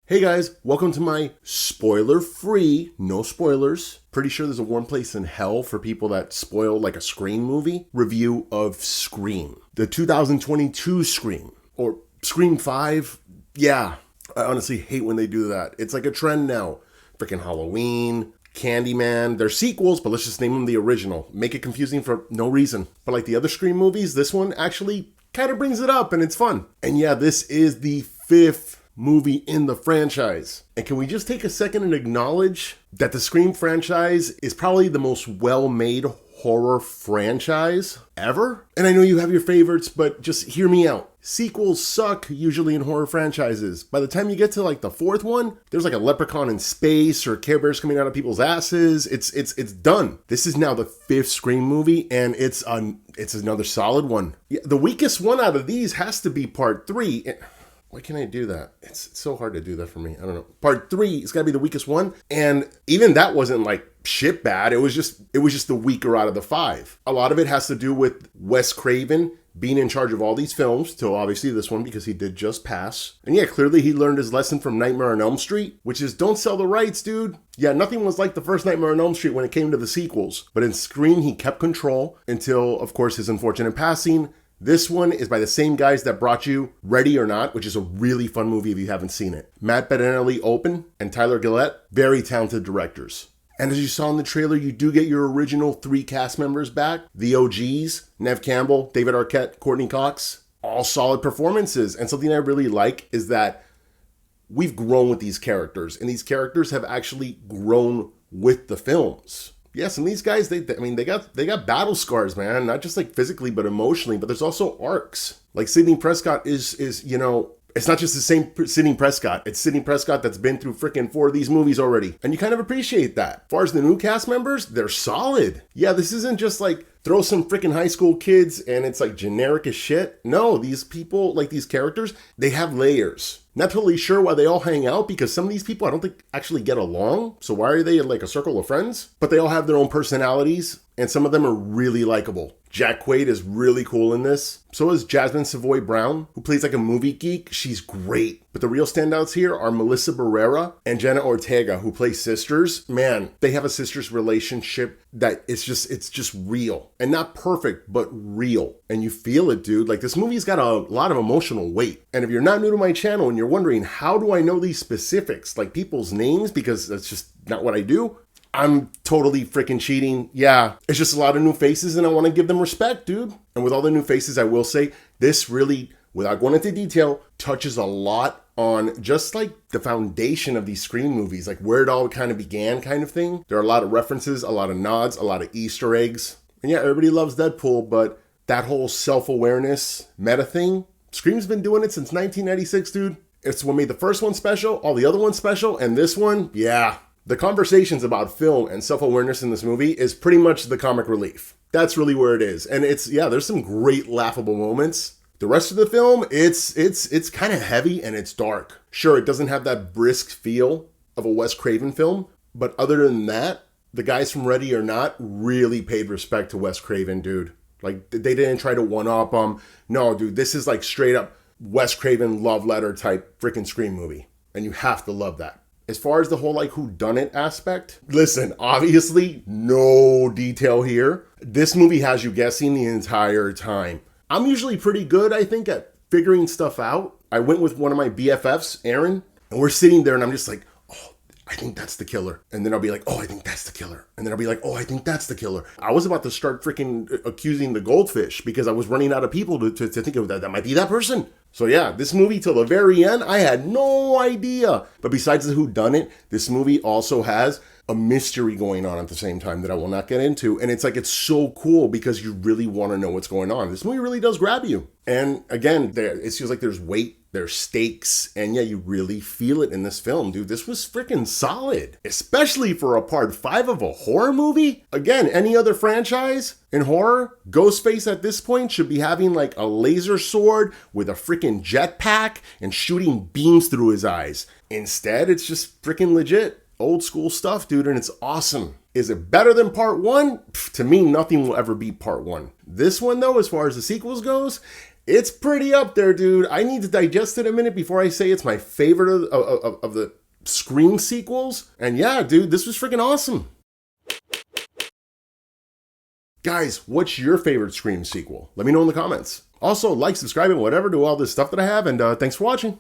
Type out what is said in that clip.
Hey guys, welcome to my spoiler-free, no spoilers, pretty sure there's a warm place in hell for people that spoil like a Scream movie, review of Scream. The 2022 Scream, or Scream 5, yeah, I honestly hate when they do that. It's like a trend now. Freaking Halloween, Candyman, they're sequels, but let's just name them the original. Make it confusing for no reason. But like the other Scream movies, this one actually kind of brings it up and it's fun. And yeah, this is the 5th movie in the franchise. And can we just take a second and acknowledge that the Scream franchise is probably the most well-made horror franchise ever? And I know you have your favorites, but just hear me out. Sequels suck usually in horror franchises. By the time you get to like the 4th one, there's like a leprechaun in space or Care Bears coming out of people's asses. It's done. This is now the 5th Scream movie, and it's another solid one. Yeah, the weakest one out of these has to be part 3. Why can't I do that? It's so hard to do that for me. I don't know. Part 3 is got to be the weakest one. And even that wasn't like shit bad. It was just the weaker out of the 5. A lot of it has to do with Wes Craven being in charge of all these films, till obviously this one because he did just pass. And yeah, clearly he learned his lesson from Nightmare on Elm Street, which is don't sell the rights, dude. Yeah, nothing was like the first Nightmare on Elm Street when it came to the sequels. But in Scream, he kept control until, of course, his unfortunate passing. This one is by the same guys that brought you Ready or Not, which is a really fun movie if you haven't seen it. Matt Bettinelli-Olpin and Tyler Gillett, very talented directors. And as you saw in the trailer, you do get your original 3 cast members back. The OGs, Neve Campbell, David Arquette, Courteney Cox, all solid performances. And something I really like is that we've grown with these characters, and these characters have actually grown with the films. Yes, and these guys, they got battle scars, man. Not just like physically, but emotionally. But there's also arcs. Like Sidney Prescott is it's not just the same Sidney Prescott. It's Sidney Prescott that's been through freaking 4 of these movies already. And you kind of appreciate that. As far as the new cast members, they're solid. Yeah, this isn't just like throw some freaking high school kids and it's like generic as shit. No, these people, like these characters, they have layers. Not totally sure why they all hang out because some of these people I don't think actually get along. So why are they like a circle of friends? But they all have their own personalities and some of them are really likable. Jack Quaid is really cool in this. So is Jasmin Savoy Brown, who plays like a movie geek. She's great. But the real standouts here are Melissa Barrera and Jenna Ortega, who play sisters. Man, they have a sisters relationship that it's just real. And not perfect, but real. And you feel it, dude. Like this movie's got a lot of emotional weight. And if you're not new to my channel and you're wondering, how do I know these specifics? Like people's names, because that's just not what I do. I'm totally freaking cheating. Yeah, it's just a lot of new faces and I want to give them respect, dude. And with all the new faces, I will say this really, without going into detail, touches a lot on just like the foundation of these Scream movies, like where it all kind of began kind of thing. There are a lot of references, a lot of nods, a lot of Easter eggs. And yeah, everybody loves Deadpool, but that whole self-awareness meta thing, Scream's been doing it since 1996, dude. It's what made the first one special, all the other ones special, and this one, yeah. The conversations about film and self-awareness in this movie is pretty much the comic relief. That's really where it is. And there's some great laughable moments. The rest of the film, it's kind of heavy and it's dark. Sure, it doesn't have that brisk feel of a Wes Craven film, but other than that, the guys from Ready or Not really paid respect to Wes Craven, dude. Like, they didn't try to one-up him. No, dude, this is like straight up Wes Craven love letter type freaking Scream movie. And you have to love that. As far as the whole like whodunit aspect, listen, obviously no detail here. This movie has you guessing the entire time. I'm usually pretty good, I think, at figuring stuff out. I went with one of my BFFs, Aaron, and we're sitting there and I'm just like, oh, I think that's the killer. And then I'll be like, oh, I think that's the killer. And then I'll be like, oh, I think that's the killer. I was about to start freaking accusing the goldfish because I was running out of people to think of that might be that person. So yeah, this movie till the very end, I had no idea. But besides the whodunit, this movie also has a mystery going on at the same time that I will not get into. And it's so cool because you really want to know what's going on. This movie really does grab you. And again, it feels like there's weight, there's stakes, and yeah, you really feel it in this film, dude. This was freaking solid, especially for a part 5 of a horror movie. Again, any other franchise in horror, Ghostface at this point should be having like a laser sword with a freaking jetpack and shooting beams through his eyes. Instead, it's just freaking legit. Old school stuff, dude, and it's awesome. Is it better than part 1? To me, nothing will ever beat part 1. This one, though, as far as the sequels goes, It's pretty up there, dude. I need to digest it a minute before I say it's my favorite of the Scream sequels. And yeah, dude, this was freaking awesome. Guys, what's your favorite Scream sequel? Let me know in the comments. Also, like, subscribe, and whatever to all this stuff that I have, and thanks for watching.